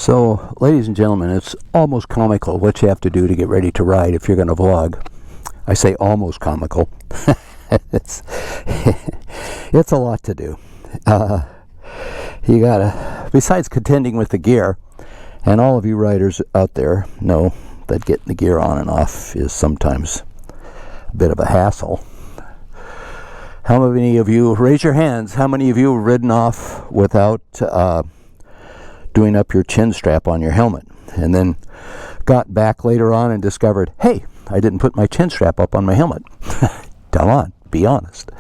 So, ladies and gentlemen, it's almost comical what you have to do to get ready to ride if you're going to vlog. I say almost comical. it's a lot to do. You gotta, besides contending with the gear, and all of you riders out there know that getting the gear on and off is sometimes a bit of a hassle. How many of you, raise your hands, how many of you have ridden off without doing up your chin strap on your helmet, and then got back later on and discovered, hey, I didn't put my chin strap up on my helmet? Come on, be honest.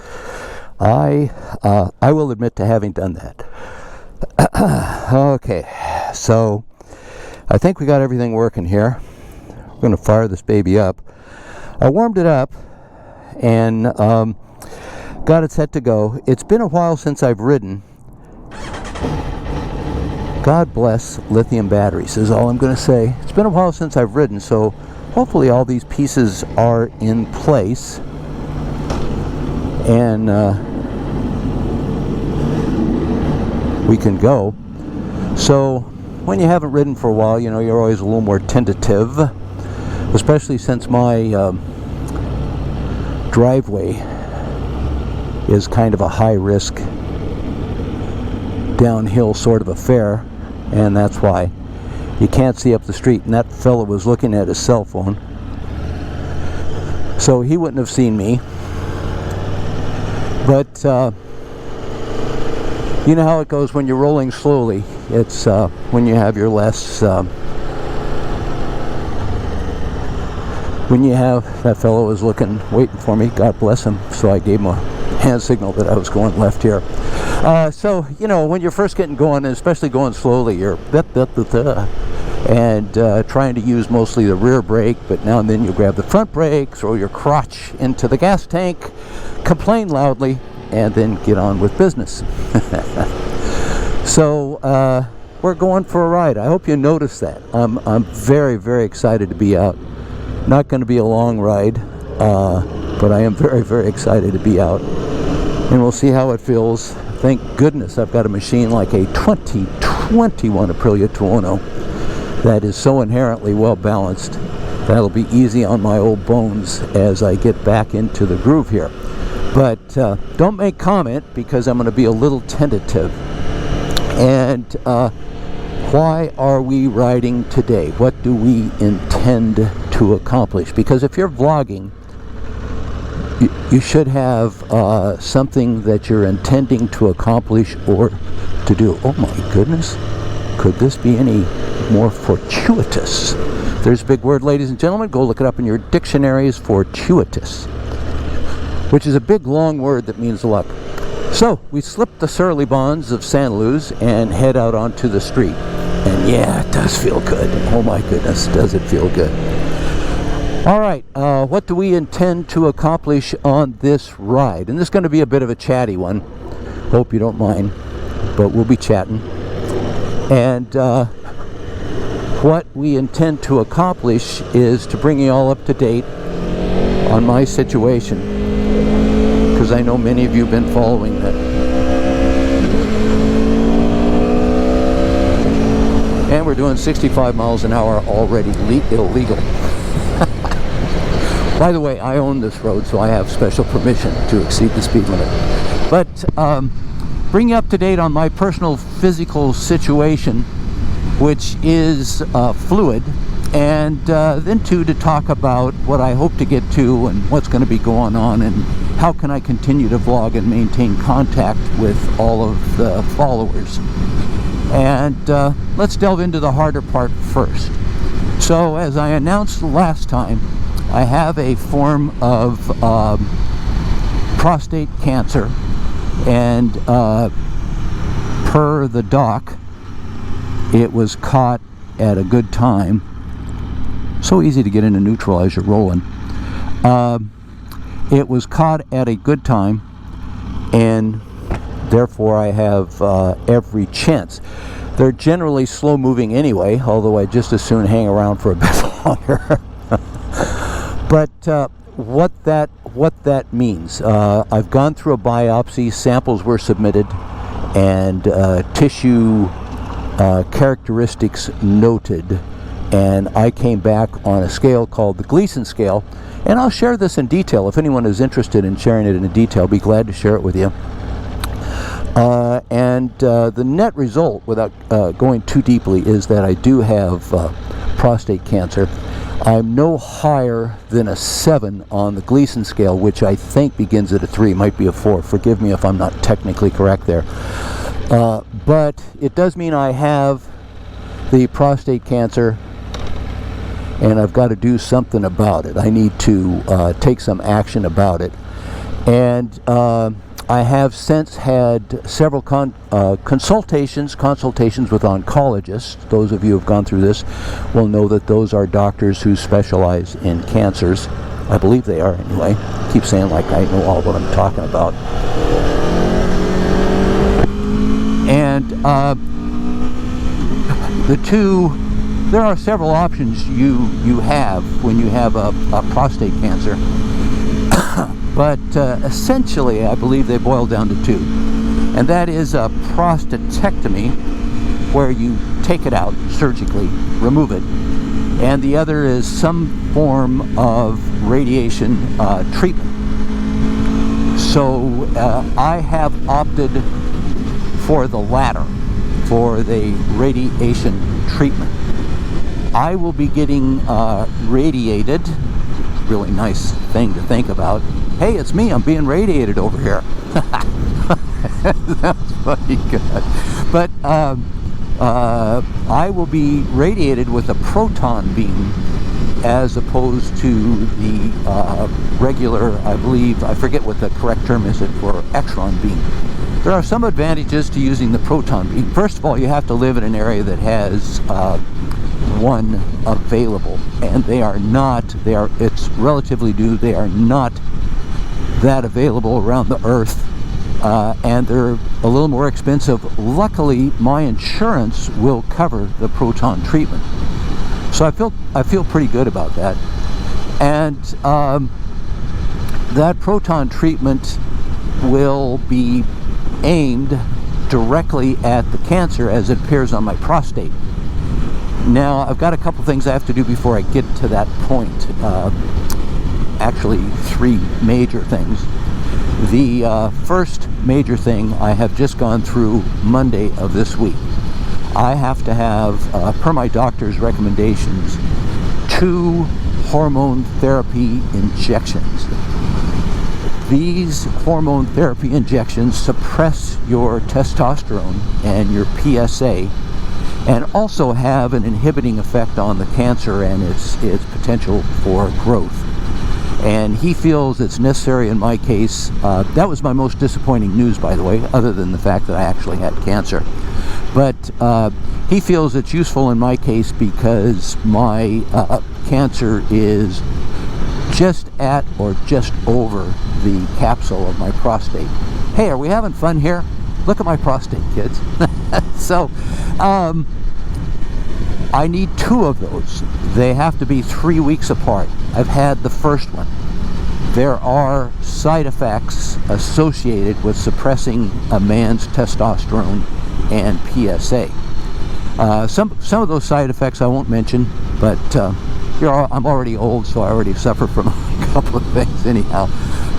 I will admit to having done that. Okay, so I think we got everything working here. We're going to fire this baby up. I warmed it up and got it set to go. It's been a while since I've ridden. God bless lithium batteries is all I'm going to say. It's been a while since I've ridden, so hopefully all these pieces are in place. And we can go. So when you haven't ridden for a while, you know, you're always a little more tentative, especially since my driveway is kind of a high risk downhill sort of affair, and that's why you can't see up the street. And that fellow was looking at his cell phone, so he wouldn't have seen me. But you know how it goes when you're rolling slowly. It's when you have your less when you have, that fellow was looking, waiting for me, God bless him, so I gave him a hand signal that I was going left here. So, you know, when you're first getting going, and especially going slowly, you're and trying to use mostly the rear brake, but now and then you grab the front brake, throw your crotch into the gas tank, complain loudly, and then get on with business. So, we're going for a ride. I hope you notice that. I'm very, very excited to be out. Not going to be a long ride, but I am very, very excited to be out. And we'll see how it feels. Thank goodness I've got a machine like a 2021 Aprilia Tuono that is so inherently well balanced. That'll be easy on my old bones as I get back into the groove here. But don't make comment, because I'm going to be a little tentative. And why are we riding today? What do we intend to accomplish? Because if you're vlogging, you should have something that you're intending to accomplish or to do. Oh my goodness, could this be any more fortuitous? There's a big word, ladies and gentlemen. Go look it up in your dictionaries. Fortuitous, which is a big long word that means luck. So we slip the surly bonds of San Luis and head out onto the street. And yeah, it does feel good. Oh my goodness, does it feel good. All right, what do we intend to accomplish on this ride? And this is going to be a bit of a chatty one. Hope you don't mind, but we'll be chatting. And what we intend to accomplish is to bring you all up to date on my situation, because I know many of you have been following that. And we're doing 65 miles an hour already illegal. By the way, I own this road, so I have special permission to exceed the speed limit. But bring you up to date on my personal physical situation, which is fluid, and then to talk about what I hope to get to and what's going to be going on, and how can I continue to vlog and maintain contact with all of the followers. And let's delve into the harder part first. So, as I announced last time, I have a form of prostate cancer, and per the doc, it was caught at a good time. So easy to get into neutral as you're rolling. It was caught at a good time, and therefore I have every chance. They're generally slow moving anyway, although I just as soon hang around for a bit longer. But what that means, I've gone through a biopsy, samples were submitted, and tissue characteristics noted, and I came back on a scale called the Gleason scale, and I'll share this in detail. If anyone is interested in sharing it in detail, I'll be glad to share it with you. The net result, without going too deeply, is that I do have prostate cancer. I'm no higher than a 7 on the Gleason scale, which I think begins at a 3, might be a 4. Forgive me if I'm not technically correct there. But it does mean I have the prostate cancer, and I've got to do something about it. I need to take some action about it. And I have since had several consultations with oncologists. Those of you who have gone through this will know that those are doctors who specialize in cancers. I believe they are, anyway. I keep saying like I know all what I'm talking about. And there are several options you have when you have a prostate cancer. But essentially, I believe they boil down to 2. And that is a prostatectomy, where you take it out surgically, remove it. And the other is some form of radiation treatment. So I have opted for the latter, for the radiation treatment. I will be getting radiated. Really nice thing to think about. Hey, it's me, I'm being radiated over here. That's funny, God. But I will be radiated with a proton beam as opposed to the regular, I believe, I forget what the correct term is for X-ron beam. There are some advantages to using the proton beam. First of all, you have to live in an area that has one available, and it's relatively new, they are not that available around the earth, and they're a little more expensive. Luckily, my insurance will cover the proton treatment, so I feel pretty good about that. And that proton treatment will be aimed directly at the cancer as it appears on my prostate. Now, I've got a couple things I have to do before I get to that point. Actually, 3 major things. The first major thing I have just gone through Monday of this week. I have to have, per my doctor's recommendations, 2 hormone therapy injections. These hormone therapy injections suppress your testosterone and your PSA, and also have an inhibiting effect on the cancer and its potential for growth. And he feels it's necessary in my case. That was my most disappointing news, by the way, other than the fact that I actually had cancer. But he feels it's useful in my case because my cancer is just at or just over the capsule of my prostate. Hey, are we having fun here? Look at my prostate, kids. So, I need 2 of those. They have to be 3 weeks apart. I've had the first one. There are side effects associated with suppressing a man's testosterone and PSA. Some of those side effects I won't mention, but I'm already old, so I already suffer from a couple of things anyhow.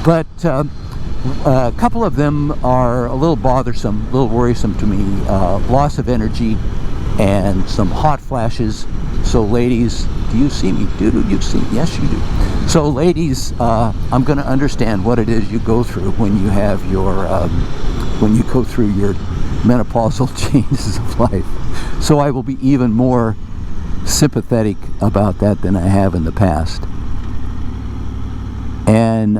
But a couple of them are a little bothersome, a little worrisome to me. Loss of energy and some hot flashes. So ladies, do you see me? Do you see me? Yes, you do. So ladies, I'm going to understand what it is you go through when you have your, when you go through your menopausal changes of life. So I will be even more sympathetic about that than I have in the past. And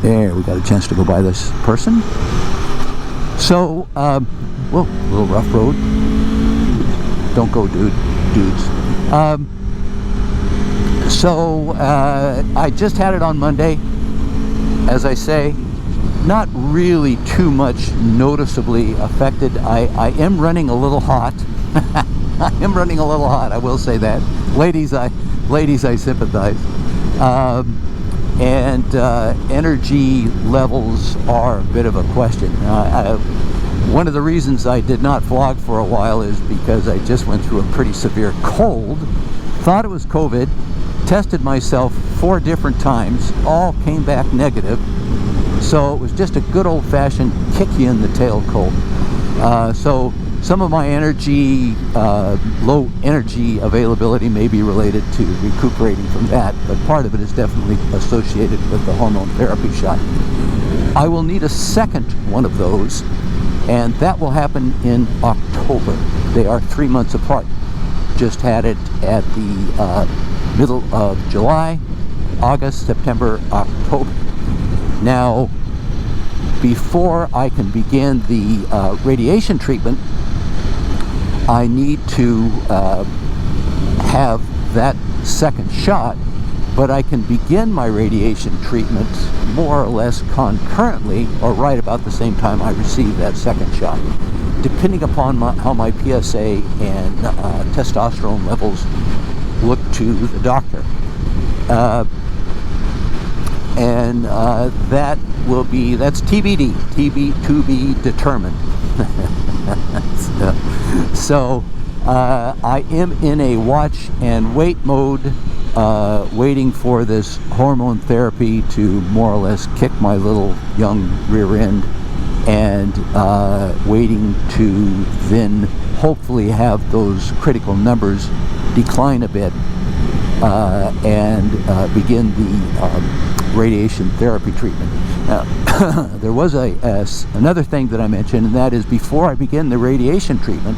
there, we got a chance to go by this person. So, whoa, a little rough road. Don't go, dudes. So, I just had it on Monday. As I say, not really too much noticeably affected. I am running a little hot. I am running a little hot, I will say that. Ladies, I sympathize. And energy levels are a bit of a question. One of the reasons I did not vlog for a while is because I just went through a pretty severe cold, thought it was COVID, tested myself 4 different times, all came back negative. So it was just a good old-fashioned kick you in the tail cold. So some of my energy, low energy availability may be related to recuperating from that, but part of it is definitely associated with the hormone therapy shot. I will need a second one of those, and that will happen in October. They are 3 months apart. Just had it at the middle of July, August, September, October. Now, before I can begin the radiation treatment, I need to have that second shot, but I can begin my radiation treatment more or less concurrently, or right about the same time I receive that second shot, depending upon how my PSA and testosterone levels look to the doctor. That's TBD, to be determined. So I am in a watch and wait mode, waiting for this hormone therapy to more or less kick my little young rear end, and waiting to then hopefully have those critical numbers decline a bit, and begin the radiation therapy treatment. There was another thing that I mentioned, and that is before I begin the radiation treatment,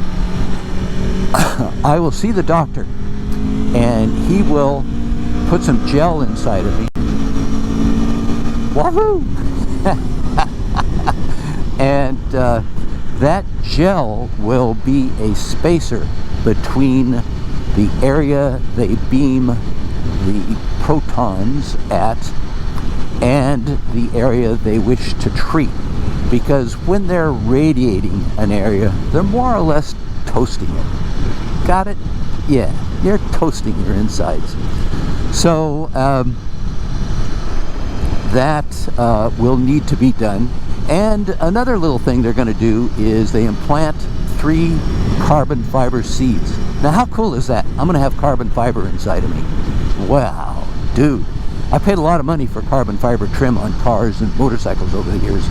I will see the doctor, and he will put some gel inside of me. Wahoo! And that gel will be a spacer between the area they beam the protons at and the area they wish to treat. Because when they're radiating an area, they're more or less toasting it. Got it? Yeah, you're toasting your insides. So that will need to be done. And another little thing they're going to do is they implant 3 carbon fiber seeds. Now, how cool is that? I'm going to have carbon fiber inside of me. Wow, dude. I paid a lot of money for carbon fiber trim on cars and motorcycles over the years.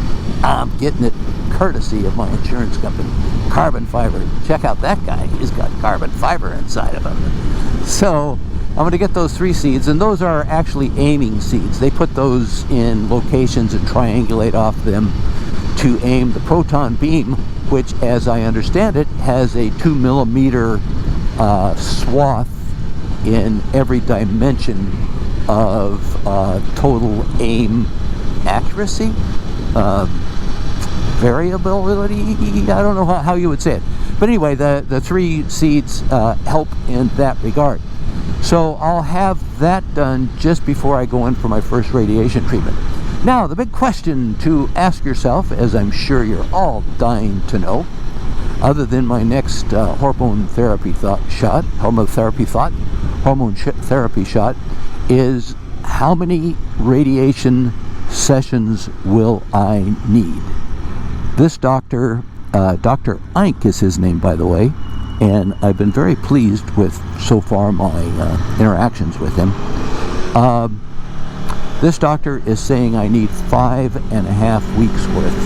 I'm getting it courtesy of my insurance company. Carbon fiber. Check out that guy. He's got carbon fiber inside of him. So I'm going to get those 3 seeds, and those are actually aiming seeds. They put those in locations and triangulate off them to aim the proton beam, which, as I understand it, has a 2 millimeter swath in every dimension of total aim accuracy, variability, I don't know how you would say it. But anyway, the 3 seeds help in that regard. So I'll have that done just before I go in for my first radiation treatment. Now, the big question to ask yourself, as I'm sure you're all dying to know, other than my next hormone therapy shot, is how many radiation sessions will I need? This doctor, Dr. Eink is his name, by the way, and I've been very pleased with so far my interactions with him. This doctor is saying I need 5.5 weeks worth.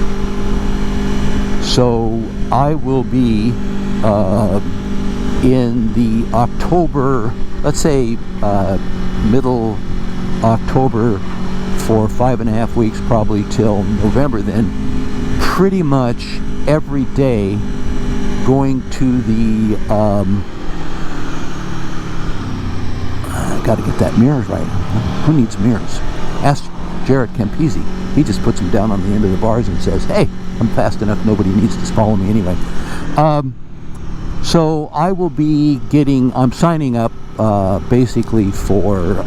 So I will be in the October, let's say middle October, for 5.5 weeks, probably till November then, pretty much every day going to the got to get that mirrors right. Who needs mirrors? Ask Jared Campisi. He just puts them down on the end of the bars and says, hey, I'm fast enough, nobody needs to follow me anyway. So I will be I'm signing up basically for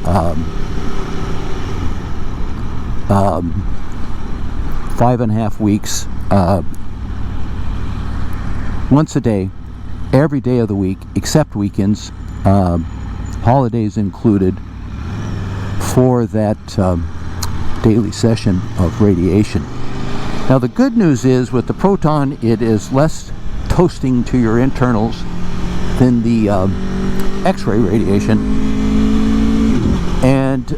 5.5 weeks, once a day, every day of the week, except weekends, holidays included, for that daily session of radiation. Now the good news is with the Proton, it is less toasting to your internals than the X-ray radiation, and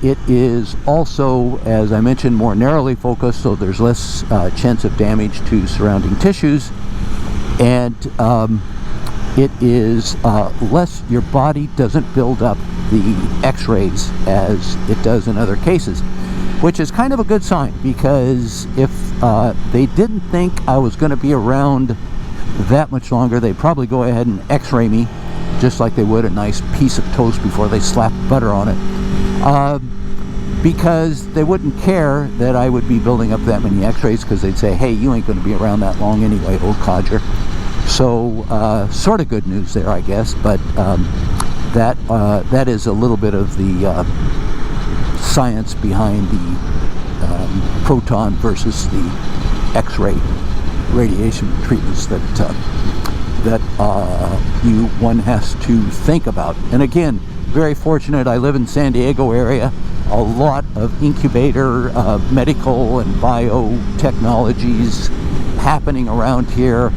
it is also, as I mentioned, more narrowly focused, so there's less chance of damage to surrounding tissues, and it is less, your body doesn't build up the X-rays as it does in other cases, which is kind of a good sign, because if they didn't think I was going to be around that much longer, they'd probably go ahead and X-ray me just like they would a nice piece of toast before they slap butter on it, because they wouldn't care that I would be building up that many X-rays, because they'd say, hey, you ain't going to be around that long anyway, old codger. So sort of good news there, I guess, but that is a little bit of the science behind the Proton versus the X-ray radiation treatments that one has to think about. And again, very fortunate, I live in San Diego area, a lot of incubator medical and biotechnologies happening around here.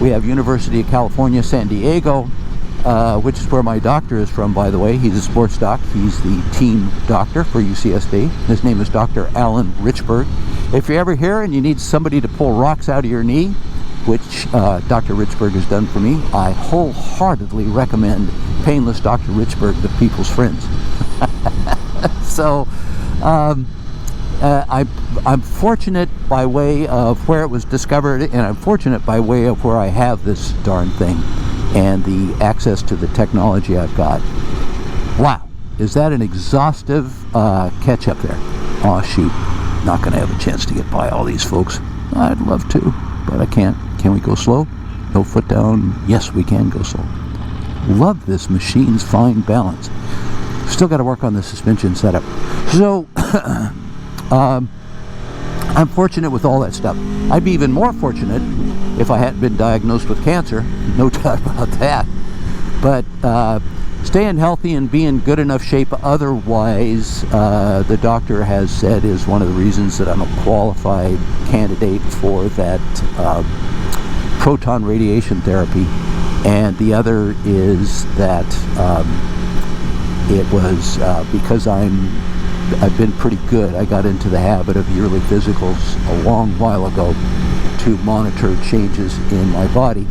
We have University of California, San Diego, which is where my doctor is from, by the way. He's a sports doc. He's the team doctor for UCSD. His name is Dr. Alan Richburg. If you're ever here and you need somebody to pull rocks out of your knee, which Dr. Richburg has done for me, I wholeheartedly recommend Painless Dr. Richburg to people's friends. So I'm fortunate by way of where it was discovered, and I'm fortunate by way of where I have this darn thing and the access to the technology I've got. Wow, is that an exhaustive catch up there? Oh shoot, not gonna have a chance to get by all these folks. I'd love to, but I can't. Can we go slow? No foot down. Yes, we can go slow. Love this machine's fine balance. Still got to work on the suspension setup. So I'm fortunate with all that stuff. I'd be even more fortunate if I hadn't been diagnosed with cancer. No doubt about that. But staying healthy and being in good enough shape otherwise, the doctor has said, is one of the reasons that I'm a qualified candidate for that proton radiation therapy. And the other is that it was because I've been pretty good. I got into the habit of yearly physicals a long while ago to monitor changes in my body.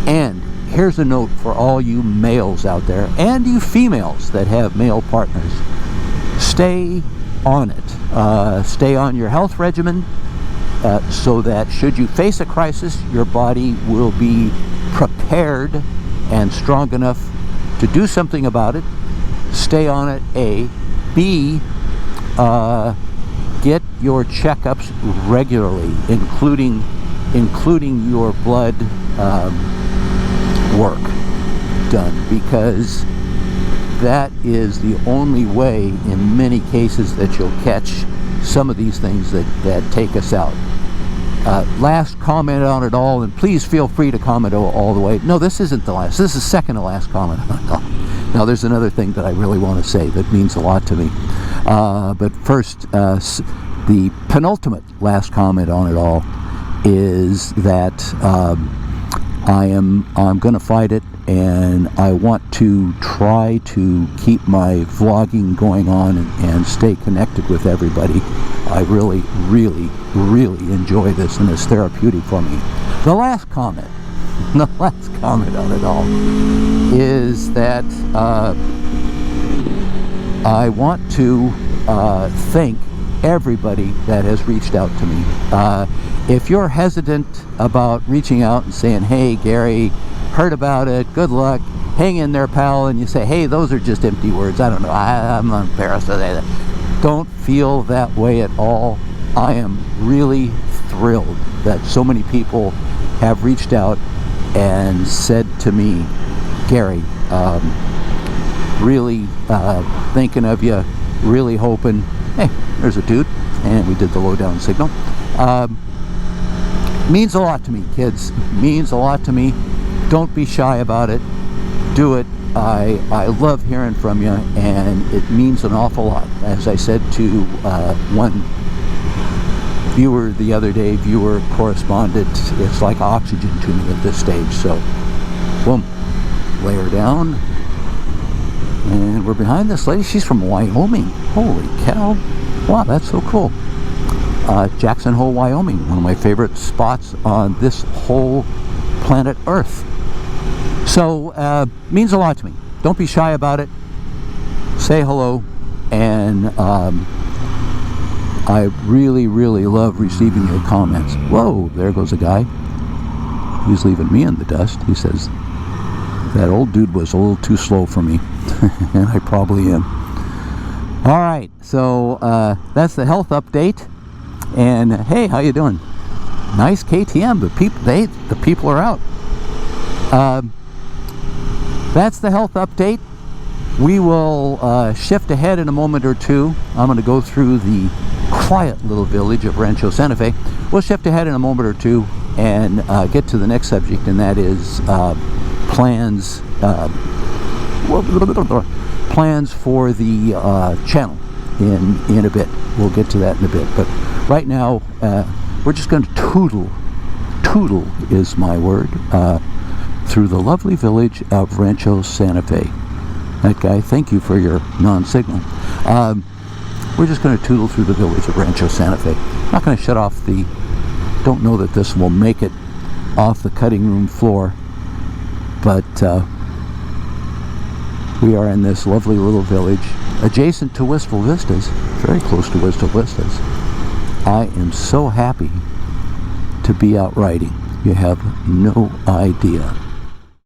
And here's a note for all you males out there and you females that have male partners. Stay on it. Stay on your health regimen so that should you face a crisis, your body will be prepared and strong enough to do something about it. Stay on it, A. B, get your checkups regularly, including your blood work done, because that is the only way in many cases that you'll catch some of these things that take us out. Last comment on it all, and please feel free to comment all the way. No, this isn't the last. This is the second to last comment on it all. Now, there's another thing that I really want to say that means a lot to me. But first, the penultimate last comment on it all is that I'm going to fight it, and I want to try to keep my vlogging going on and stay connected with everybody. I really, really, really enjoy this, and it's therapeutic for me. The last comment on it all is that I want to thank everybody that has reached out to me. If you're hesitant about reaching out and saying, hey Gary, heard about it, good luck, hang in there pal, and you say, hey, those are just empty words, I don't know, I'm not embarrassed to say that. Don't feel that way at all. I am really thrilled that so many people have reached out and said to me, Gary, really thinking of you, really hoping, hey, there's a dude, and we did the lowdown signal. Means a lot to me, kids. Means a lot to me. Don't be shy about it. Do it. I love hearing from you, and it means an awful lot. As I said to one viewer the other day, viewer, correspondent. It's like oxygen to me at this stage. So, boom, lay her down. And we're behind this lady. She's from Wyoming. Holy cow. Wow, that's so cool. Jackson Hole, Wyoming. One of my favorite spots on this whole planet Earth. So, means a lot to me. Don't be shy about it. Say hello. And I really, really love receiving your comments. Whoa, there goes a guy. He's leaving me in the dust. He says, that old dude was a little too slow for me. And I probably am. All right, so that's the health update. And hey, how you doing? Nice KTM. The people are out. That's the health update. We will shift ahead in a moment or two. I'm going to go through the quiet little village of Rancho Santa Fe. We'll shift ahead in a moment or two and get to the next subject, and that is plans for the channel in a bit. We'll get to that in a bit. But right now, we're just going to tootle is my word, through the lovely village of Rancho Santa Fe. That guy, thank you for your non-signal. We're just going to tootle through the village of Rancho Santa Fe. I'm not going to shut off the... Don't know that this will make it off the cutting room floor, but we are in this lovely little village adjacent to Wistful Vistas, very close to Wistful Vistas. I am so happy to be out riding. You have no idea.